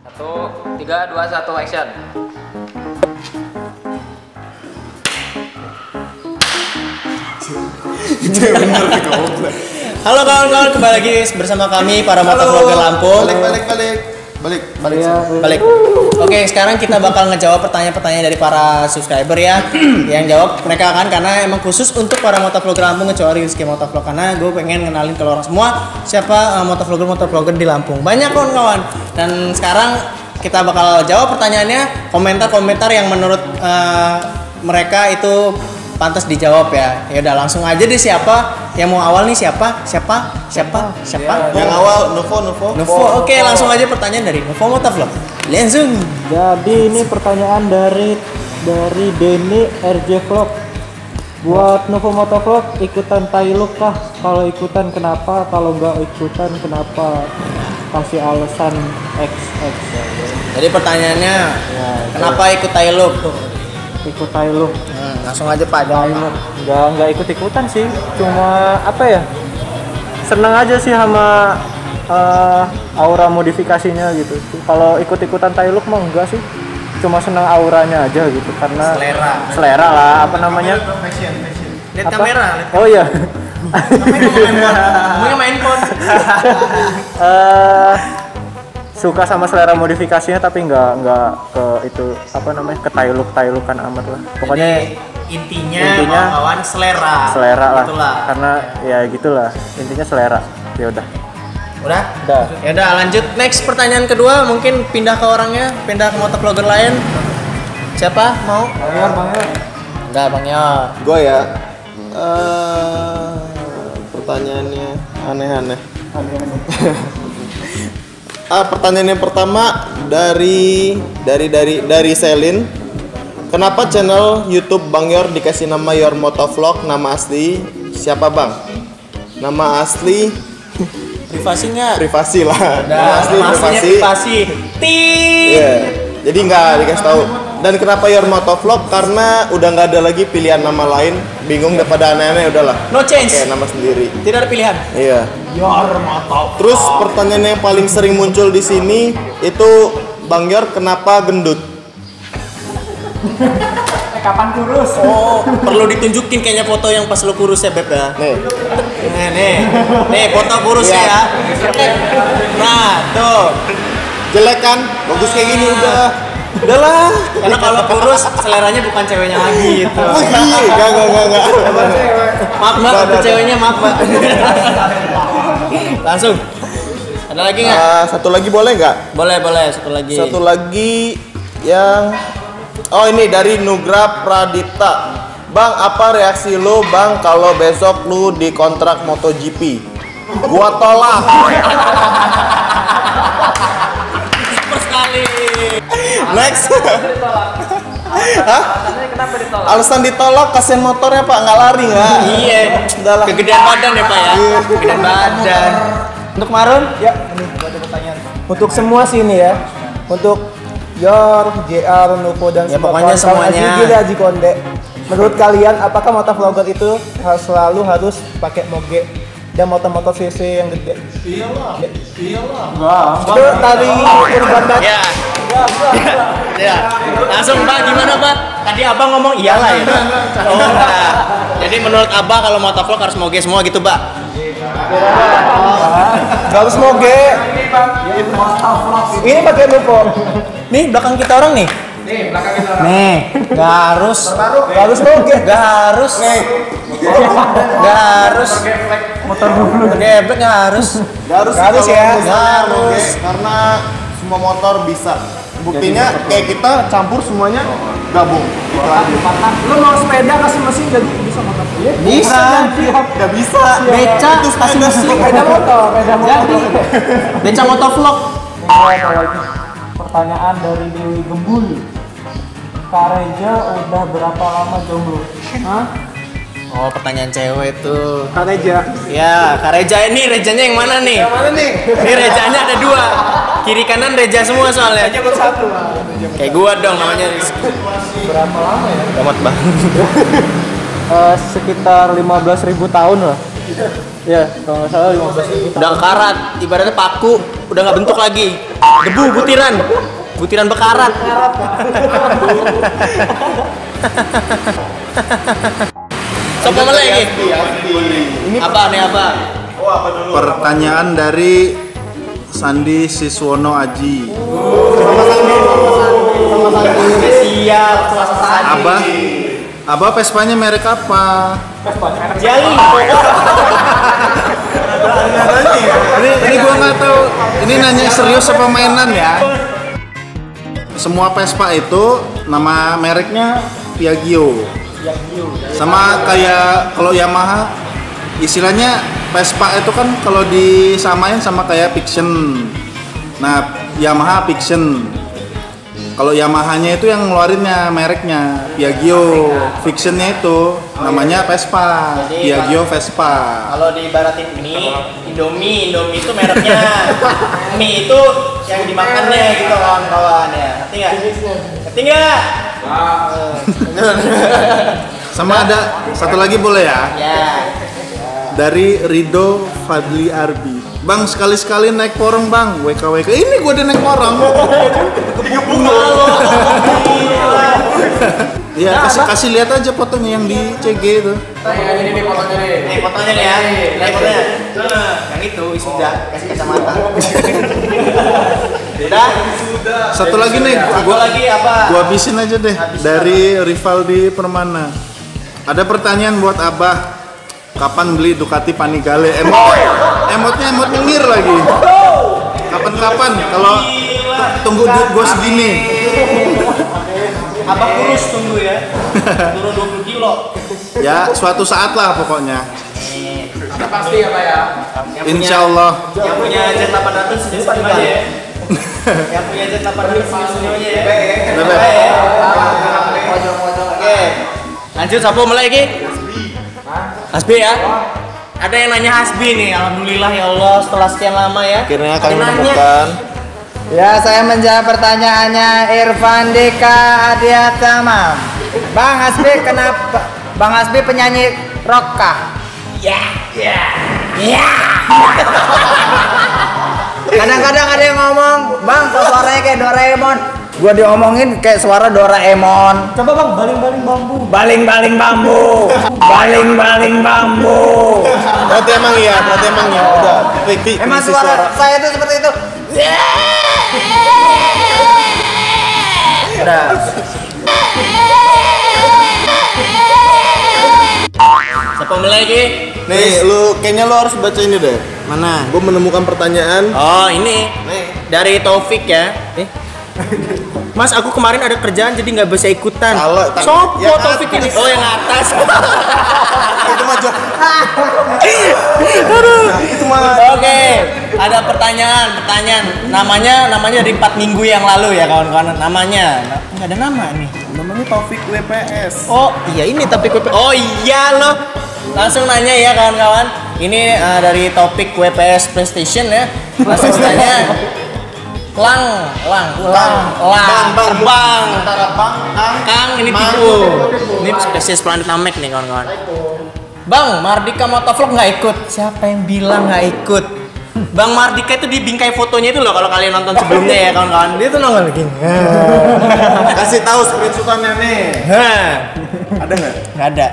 Satu, tiga, dua, satu, action. Halo kawan-kawan, kembali lagi bersama kami para motovlogger Lampung. Balik. Oke, sekarang kita bakal ngejawab pertanyaan-pertanyaan dari para subscriber ya. Yang jawab mereka kan, karena emang khusus untuk para motovlogger Lampung, kecuali Rizky Motovlog, karena gue pengen kenalin ke orang semua siapa motovlogger di Lampung. Banyak kawan-kawan. Dan sekarang kita bakal jawab pertanyaannya, komentar-komentar yang menurut mereka itu pantas dijawab ya. Ya udah, langsung aja deh, siapa yang mau awal nih? Siapa? Yang awal Novo. Oke, langsung aja pertanyaan dari Novo Motovlog. Langsung. Jadi ini pertanyaan dari Denny RJ Vlog. Buat Novo Motovlog, ikutan Tailuk kah? Kalau ikutan kenapa? Kalau nggak ikutan kenapa? Kasih alasan XX. Jadi pertanyaannya, kenapa ikut Tailuk? Ikut Tailuk. Langsung aja Pak. Nggak ikut-ikutan sih. Cuma apa ya? Seneng aja sih sama aura modifikasinya gitu. Kalau ikut-ikutan Tailuk mah enggak sih. Cuma seneng auranya aja gitu, karena selera lah, apa namanya? Lihat kamera. Oh iya. Main phone. Suka sama selera modifikasinya, tapi nggak ke itu apa namanya, ke Tailukan amat lah. Pokoknya intinya kawan selera lah. Itulah. Karena ya gitulah, intinya selera. Ya udah. Udah. Ya udah, lanjut next pertanyaan kedua, mungkin pindah ke orangnya, pindah ke motovlogger lain. Siapa mau? Bang Yor. Udah, Bang Yor. Gue ya. Pertanyaannya aneh-aneh. Pertanyaan yang pertama dari Selin. Kenapa channel YouTube Bang Yor dikasih nama Yor Motovlog? Nama asli siapa Bang? Nama asli Privasi nggak? privasi lah. Nama asli privasi. Iya. Jadi nggak dikasih tahu. Dan kenapa Yor Motovlog? Karena udah nggak ada lagi pilihan nama lain. Bingung daripada aneh-aneh, udahlah. No change. Kayak nama sendiri. Tidak ada pilihan. Iya. Yor Motovlog. Terus pertanyaan yang paling sering muncul di sini itu, Bang Yor kenapa gendut? Kapan kurus? Oh, perlu ditunjukin kayaknya foto yang pas lu kurus ya, Beb ya. Nih foto kurus ya. Nah, tuh. Jelek kan? Bagus kayak gini udahlah. Karena kalau kurus seleranya bukan ceweknya lagi gitu. Oh iya, enggak. Maaf Mbak, itu ceweknya, maaf Mbak. Langsung. Ada lagi nggak? Satu lagi boleh nggak? Boleh, satu lagi. Satu lagi yang ini dari Nugra Pradipta. Bang, apa reaksi lu Bang kalau besok lu dikontrak MotoGP? Gua tolak. Super sekali. Next. Hah? Kenapa ditolak? Alasan ditolak, kasihan motornya Pak, nggak lari nggak? Iya. Udahlah. Kegedean badan ya Pak ya. Kegedean badan. Untuk Marun, ya ini ada pertanyaan. Untuk semua sih ini ya. Untuk Yor, JR, Novo dan Ya, pokoknya semuanya. Haji Konde. Menurut kalian, apakah motovlogger itu selalu harus pakai moge dan motor-motor CC yang gede? Iyalah. Itu tadi Urban Bat. Ya. Langsung Pak, gimana Pak? Tadi Abang ngomong iyalah ya. Oh enggak. Jadi menurut Abang kalau motovlog harus moge semua gitu, Pak? Gak harus moge. Ini pakai Novo. Nih belakang kita orang nih. Nih, gak harus. Gak harus moge. Gak harus. Gak harus. Motor dulu. Geblek gak harus. Gak harus ya. Gak harus. Karena semua motor bisa. Buktinya kayak kita campur semuanya gabung. Gitu aja. Lu mau sepeda kasih mesin jadi bisa motor? Bisa. Gak bisa. Beca Itu kasih sepeda. mesin. Sepeda motor. Jadi beca motovlog. Pertanyaan dari Dewi Gembul. Kak Reja udah berapa lama jomblo? Hah? Oh, pertanyaan cewek tuh. Kak Reja. Ya, Kak Reja ini, Rejanya yang mana nih? Yang mana nih? Ini Rejanya ada dua. Kiri kanan Reja semua soalnya. Reja bersatu. Kayak gua dong namanya. Berapa lama ya? Gamat banget. Sekitar 15.000 tahun lah. Ya, kalau nggak salah 15.000 tahun. Udah karat, ibaratnya paku. udah nggak bentuk lagi. Debu butiran bekarat. Sopo mulai lagi. Ini apa nih apa? Pertanyaan dari Sandi Siswono Aji. Siap, Abah Vespanya merek apa? Jali. Ini gua nggak tahu. Ini nanya serius apa mainan ya? Semua Vespa itu nama mereknya Piaggio. Sama kayak kalau Yamaha, istilahnya Vespa itu kan kalau disamain sama kayak Fiction. Nah, Yamaha Fiction. Kalau Yamahanya itu yang ngeluarinnya mereknya Piaggio. Fictionnya itu namanya Vespa. Piaggio Vespa. Kalau diibaratin ini Indomie itu mereknya. Mie itu yang dimakannya gitu kawan-kawan ya. Ngerti nggak? Sama ada satu lagi boleh ya? Ya. Dari Rido Fadli Arbi. Bang, sekali-sekali naik porong bang, WKWK. Ini gue udah naik porong. Iya, kasih lihat aja fotonya yang di CG itu. Ini fotonya nih. Nih fotonya nih ya. Nih fotonya. Yang itu wisuda, kasih kacamata. Udah? Satu lagi nih, Lagi apa? gua habisin aja deh. Dari Rivaldi Permana. Ada pertanyaan buat Abah. Kapan beli Ducati Panigale? Emotnya emot nyengir lagi. Kapan-kapan? Kalau tunggu duit gua segini. Abah kurus tunggu ya. Turun 20 kilo. Ya, suatu saat lah pokoknya. Udah pasti ya Pak ya. Insya Allah. Yang punya jet 800 senyum aja ya. Yang punya jet 800 senyum aja ya. Oke. Lanjut siapa mulai lagi? Hasbi ya. Ada yang nanya Hasbi nih. Alhamdulillah ya Allah setelah sekian lama ya. Akhirnya kami Ada nanya. menemukan. Ya, saya menjawab pertanyaannya Irfan Dika Adiatama. Bang Hasbi kenapa? Bang Hasbi penyanyi rock kah? Ya. Kadang-kadang ada yang ngomong, Bang kok suaranya kayak Doraemon. Gua diomongin kayak suara Doraemon. Coba bang, baling-baling bambu. Baling-baling bambu. Baling-baling bambu. Berarti emang ya. Udah. Emang Isi suara saya itu seperti itu. Udah. Siapa mulai lagi? Nih, kayaknya lu harus baca ini deh. Mana? Gue menemukan pertanyaan. Oh ini dari Taufik ya. Mas, aku kemarin ada kerjaan jadi nggak bisa ikutan. Sopo yang Taufik ini? Oh yang atas. Itu mah jok. Itu mah. Oke, ada pertanyaan. Namanya dari 4 minggu yang lalu ya kawan-kawan. Namanya nggak ada nama nih. Namanya Taufik WPS. Oh iya ini Taufik WPS. Oh iya loh. Langsung nanya ya kawan-kawan. Ini dari topik WPS PlayStation ya. Langsung tanya. Bang. Antara bang, Kang ini tipu. Ini spesies planet Namek nih kawan-kawan. Bang, Mardika Motovlog nggak ikut. Siapa yang bilang nggak ikut? Bang Mardika itu di bingkai fotonya itu loh kalau kalian nonton sebelumnya ya kawan-kawan. Dia tuh nongol gini. kasih tahu screenshotannya nih. Ada nggak? Nggak ada.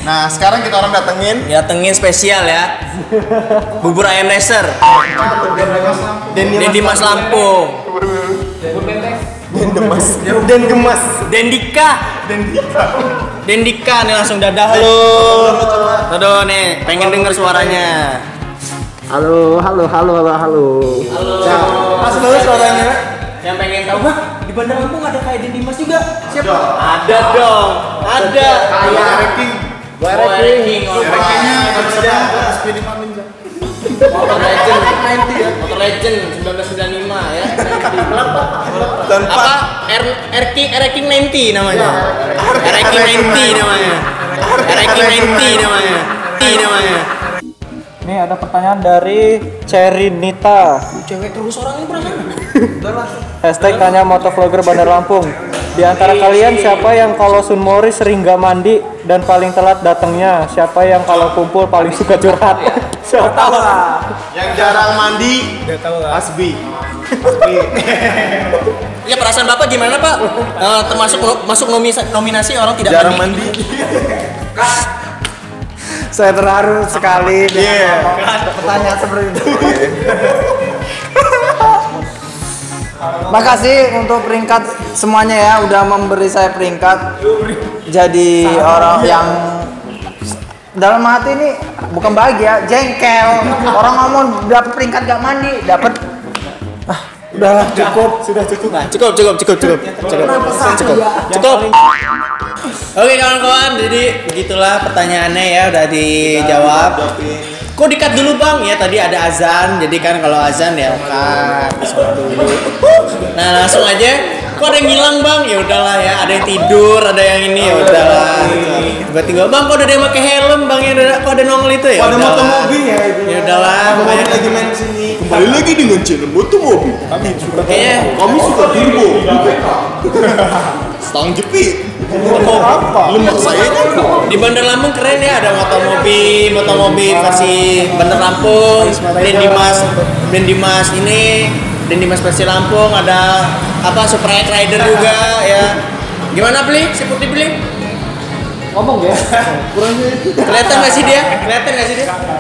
Nah, sekarang kita orang Datengin spesial ya. Bubur ayam laser. Dendi Mas Lampung. Den gemas. Dendika nih langsung dadah halo. Aduh nih, pengen denger suaranya. Halo. Mas dulu suaranya. Yang pengen tahu, Bang, di Bandar Lampung ada kayak Dendi Mas juga. Siapa? Ada dong. Ada. Kayak Ranking. Ranking. Rankingnya ada Speedy Maninja. Motor Legend 1995 ya. Dan Apa? Ranking 90 namanya. Ranking 90 namanya. Ini ada pertanyaan dari Cerinita. Cewek terus orangnya pernah. Hashtag tanya motovlogger Bandar Lampung. Di antara kalian siapa yang kalau Sun Mori sering gak mandi dan paling telat datangnya? Siapa yang kalau kumpul paling suka curhat? Tahu lah. Yang jarang mandi, Asbi. Ya perasaan Bapak gimana Pak? Termasuk masuk nominasi orang tidak Jarang mandi. mandi. Saya terharu sekali dengan pertanyaan seperti itu. Makasih untuk peringkat semuanya ya, udah memberi saya peringkat. Jadi orang yang dalam hati ini bukan bahagia, jengkel. Orang ngomong dapat peringkat gak mandi, dapat udahlah cukup. Nah, cukup. Oke kawan-kawan, jadi begitulah pertanyaannya ya udah dijawab. Kok dikat dulu bang? Ya tadi ada azan, jadi kan kalau azan ya kan sholat dulu. Nah langsung aja. Kok ada yang hilang bang? Ya udahlah ya, ada yang tidur, ada yang ini ya udahlah. Tiba-tiba bang, kok ada yang pakai helm bang? Ya udah, kok ada nongol itu ya? Ada udahlah. motor mobil ya itu. Ya udahlah, Mobil lagi main sini. Kembali lagi dengan channel motor mobil. kayaknya Kami suka turbo. Stang jepit. Lemak saya juga. di Bandar Lampung keren ya, ada motomobil versi Bandar Lampung, dan Dimas versi Lampung, ada apa Super Rider juga ya. Gimana beli? Siput dibeli? Ngomong ya. Kelihatan nggak sih dia?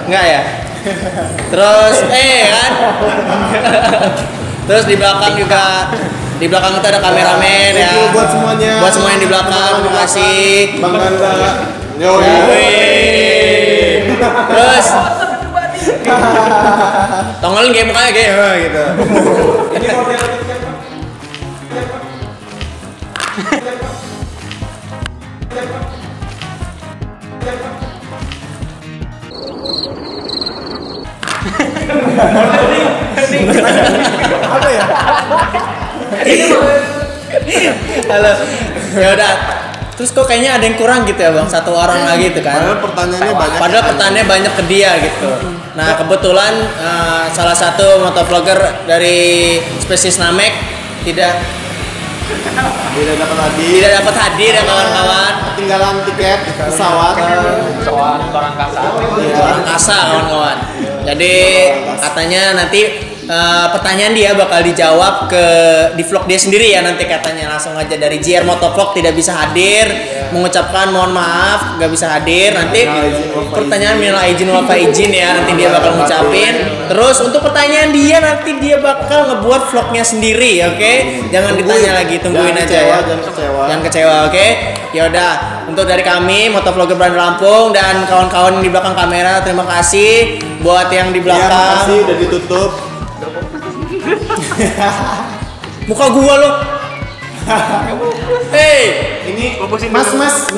Nggak ya? Terus kan? Terus di belakang juga, di belakang itu ada kameramen ya. Thank you buat semuanya. Buat semua yang di belakang, terima kasih. Bang Ganda. Wih. Terus tongolin game mukanya kayak gitu. Halo. Ya udah. Terus kok kayaknya ada yang kurang gitu ya bang, satu orang lagi itu kan. Padahal pertanyaannya banyak ke dia gitu. Nah kebetulan salah satu motovlogger dari spesies Namek tidak dapat hadir ya kawan-kawan. Ketinggalan tiket pesawat. Orang kasa. Orang kasa kawan-kawan. Jadi katanya nanti pertanyaan dia bakal dijawab di vlog dia sendiri ya nanti katanya. Langsung aja dari JR Motovlog tidak bisa hadir, mengucapkan mohon maaf nggak bisa hadir. Nanti pertanyaan minal izin wal faizin ya, nanti dia bakal ngucapin. Terus untuk pertanyaan dia nanti dia bakal ngebuat vlognya sendiri, oke? Jangan ditanya lagi, tungguin aja ya. Jangan kecewa, oke? Ya udah, untuk dari kami Motovlogger Bandar Lampung dan kawan-kawan di belakang kamera, terima kasih buat yang di belakang. Terima kasih udah ditutup. Muka gua lo. Hey, Ini Mas. Halo,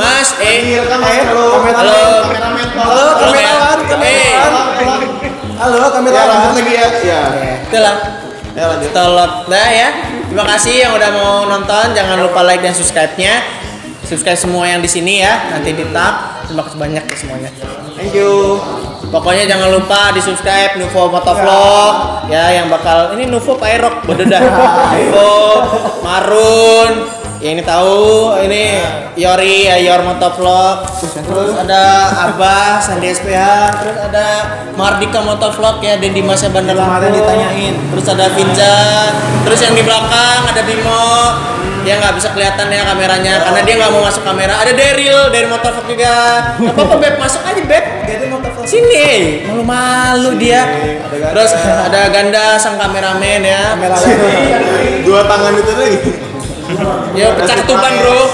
Kameramen. Hey, Halo, kameramen. Ya, lanjut lagi ya. Ya. itulah. Ya lanjut. Tolot dah ya. Terima kasih yang udah mau nonton. Jangan lupa like dan subscribe-nya. Subscribe semua yang di sini ya. Nanti di tab. Terima kasih banyak ya semuanya. Thank you. Pokoknya jangan lupa di subscribe Nuvo Motovlog ya yang bakal ini Nuvo Pairok bener dah. Nuvo Marun ya ini tahu ini Yori ya Yor Motovlog, terus ada Abah Sandi SPH, terus ada Mardika Motovlog ya, dan Dimasnya Bandar Lampung ditanyain, terus ada Vinja, terus yang di belakang ada Bimo dia nggak bisa kelihatan ya kameranya karena dia nggak mau masuk kamera. Ada Daryl dari Motovlog juga. Nggak apa-apa Beb, masuk aja Beb. Sini, malu-malu dia. Terus ada Ganda sang kameramen ya. Dua tangan itu lagi. Ya pecah ketuban bro.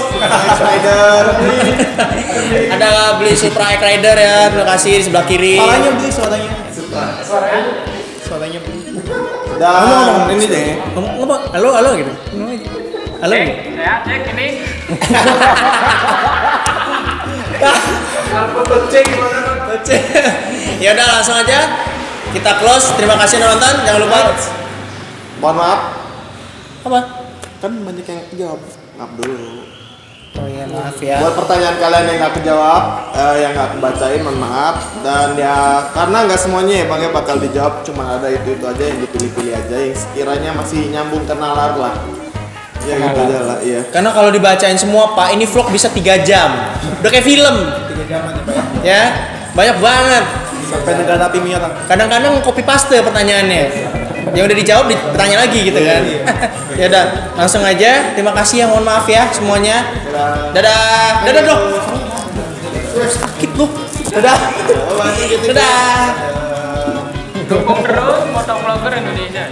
Spider. Ada beli Supra Rider ya. Terima kasih di sebelah kiri. Suaranya beli suaranya. Dan ini deh. Ngomong halo gitu. Halo. Ya, cek ini. Ya udah langsung aja kita close. Terima kasih udah nonton. Jangan lupa. Mohon maaf. Apa? Kan banyak yang jawab. Maaf dulu. Oh iya maaf ya. Buat pertanyaan kalian yang nggak kejawab, yang nggak kebacain, mohon maaf. Dan ya karena nggak semuanya ya bang ya bakal dijawab, cuma ada itu aja yang dipilih-pilih aja yang sekiranya masih nyambung ke nalar lah. Ya gitu aja lah, iya. Karena kalau dibacain semua Pak, ini vlog bisa 3 jam. Udah kayak film. 3 jam aja Pak ya. Banyak banget. Sampai negara api merah. Kadang-kadang copy paste pertanyaannya. Yang udah dijawab ditanya lagi gitu kan. Ya udah, langsung aja. Terima kasih ya, mohon maaf ya semuanya. Dadah. Dadah, Dok. Sakit lu. Dadah. Dadah. Dukung terus motovlogger Indonesia.